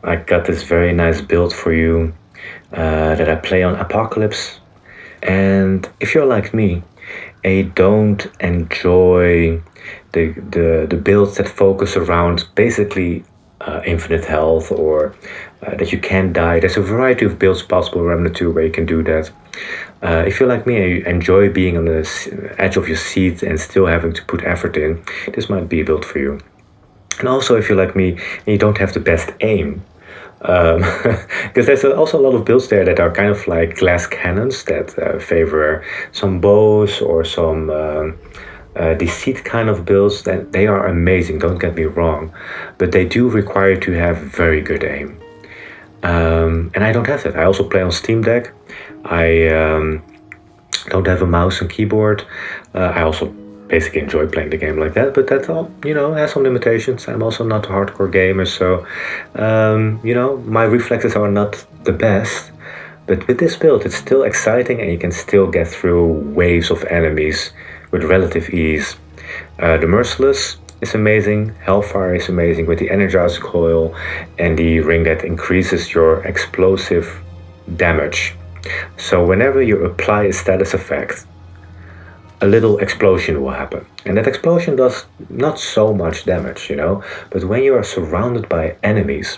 I got this very nice build for you that I play on Apocalypse. And if you're like me, I don't enjoy the builds that focus around basically infinite health or that you can't die. There's a variety of builds possible in Remnant 2 where you can do that. If you're like me and you enjoy being on the edge of your seat and still having to put effort in, this might be a build for you. And also, if you're like me and you don't have the best aim, because there's also a lot of builds there that are kind of like glass cannons that favor some bows or some deceit kind of builds. That they are amazing, don't get me wrong, but they do require to have very good aim. And I don't have that. I also play on Steam Deck. I don't have a mouse and keyboard. I also basically enjoy playing the game like that, but that all, has some limitations. I'm also not a hardcore gamer, so, my reflexes are not the best. But with this build, it's still exciting and you can still get through waves of enemies with relative ease. The Merciless is amazing, Hellfire is amazing with the Energized Coil and the ring that increases your explosive damage. So whenever you apply a status effect, a little explosion will happen. And that explosion does not so much damage, but when you are surrounded by enemies,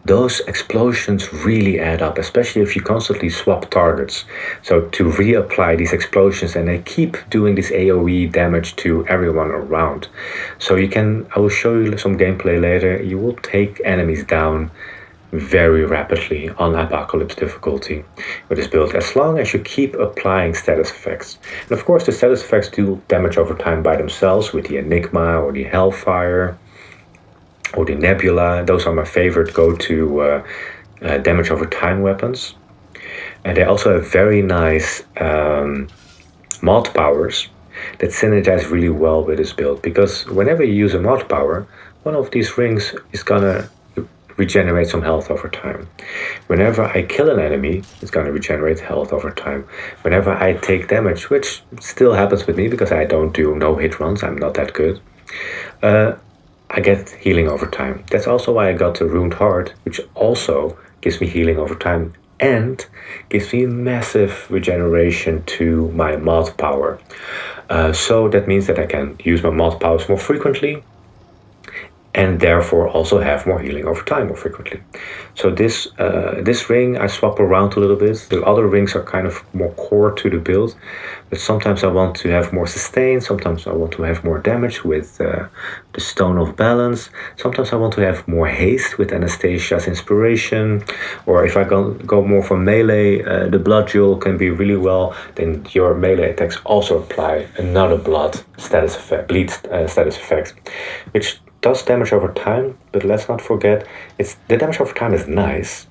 those explosions really add up, especially if you constantly swap targets. So to reapply these explosions, and they keep doing this AoE damage to everyone around. So I will show you some gameplay later, you will take enemies down very rapidly on Apocalypse difficulty with this build, as long as you keep applying status effects. And of course the status effects do damage over time by themselves with the Enigma or the Hellfire or the Nebula. Those are my favorite go-to damage over time weapons. And they also have very nice mod powers that synergize really well with this build, because whenever you use a mod power, one of these rings is gonna regenerate some health over time. Whenever I kill an enemy, it's going to regenerate health over time. Whenever I take damage, which still happens with me because I don't do no-hit runs, I'm not that good, I get healing over time. That's also why I got the Ruined Heart, which also gives me healing over time and gives me massive regeneration to my mod power. So that means that I can use my mod powers more frequently, and therefore also have more healing over time more frequently. So this ring I swap around a little bit. The other rings are kind of more core to the build, but sometimes I want to have more sustain, sometimes I want to have more damage with the Stone of Balance, sometimes I want to have more haste with Anastasia's Inspiration, or if I go more for melee, the Blood Jewel can be really well, then your melee attacks also apply another bleed status effect, which does damage over time, but let's not forget, the damage over time is nice,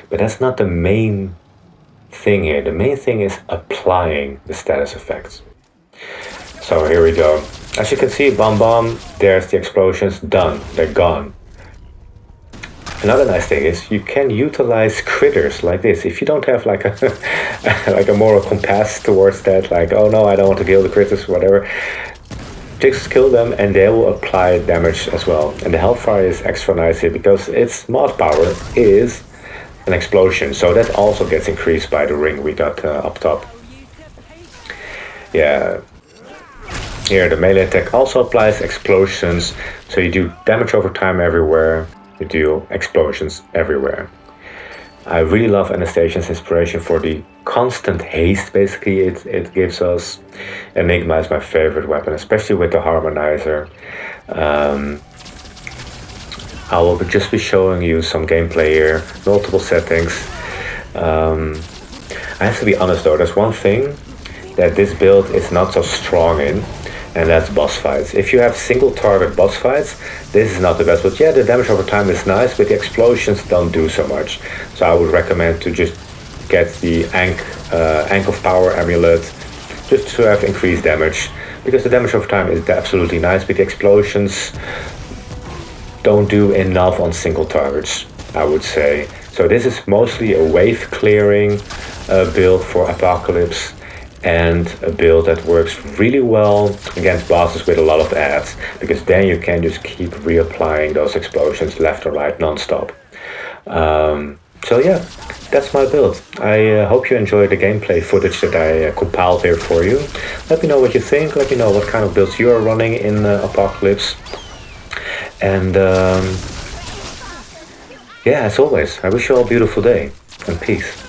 but that's not the main thing here. The main thing is applying the status effects. So here we go. As you can see, bomb, there's the explosions, done, they're gone. Another nice thing is you can utilize critters like this. If you don't have like a moral compass towards that, like, oh no, I don't want to kill the critters, whatever, just kill them and they will apply damage as well. And the Hellfire is extra nice here because its mod power is an explosion, so that also gets increased by the ring we got up top. Yeah, here the melee attack also applies explosions, so you do damage over time everywhere, you do explosions everywhere. I really love Anastasia's Inspiration for the constant haste, basically, it gives us. Enigma is my favorite weapon, especially with the Harmonizer. I will just be showing you some gameplay here, multiple settings. I have to be honest though, there's one thing that this build is not so strong in, and that's boss fights. If you have single target boss fights, this is not the best, but yeah, the damage over time is nice, but the explosions don't do so much. So I would recommend to just get the Ankh of Power amulet, just to have increased damage, because the damage over time is absolutely nice, but the explosions don't do enough on single targets, I would say. So this is mostly a wave clearing build for Apocalypse, and a build that works really well against bosses with a lot of ads, because then you can just keep reapplying those explosions left or right non-stop. So yeah, that's my build. I hope you enjoyed the gameplay footage that I compiled here for you. Let me know what you think. Let me know what kind of builds you are running in Apocalypse. And yeah, as always, I wish you all a beautiful day and peace.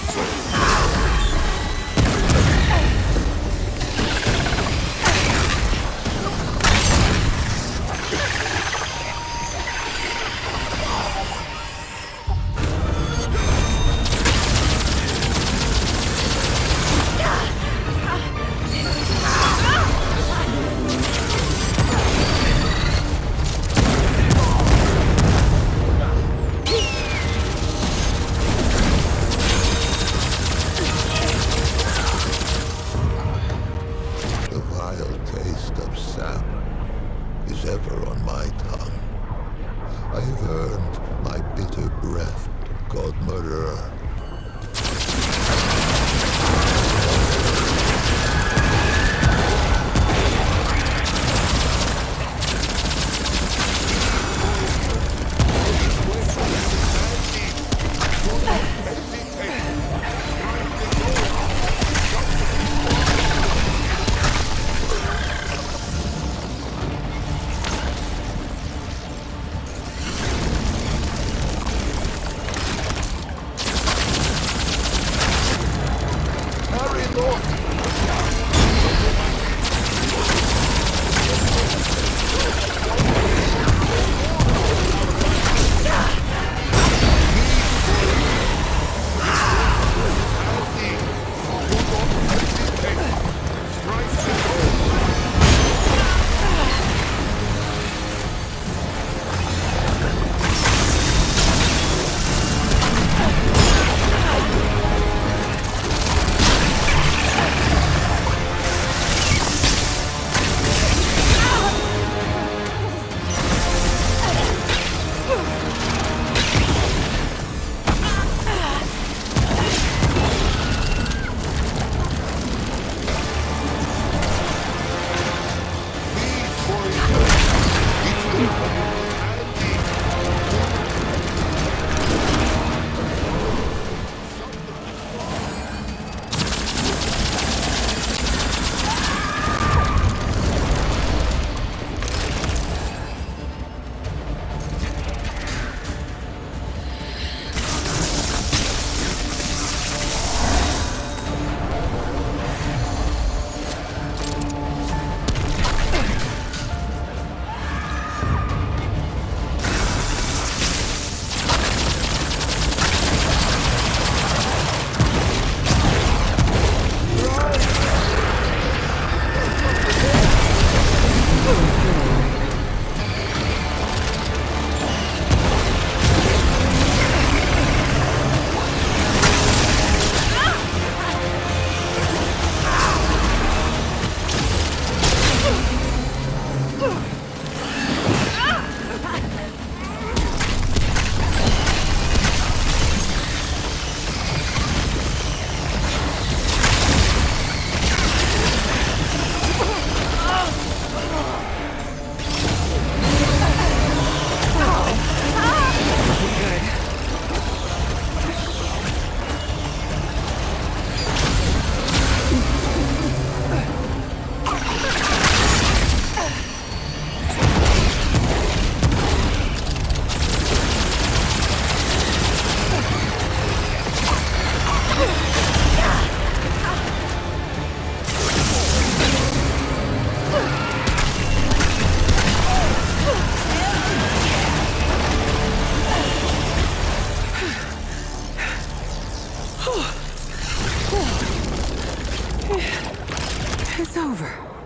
The vile taste of sap is ever on my tongue. I have earned my bitter breath called murderer. It's over.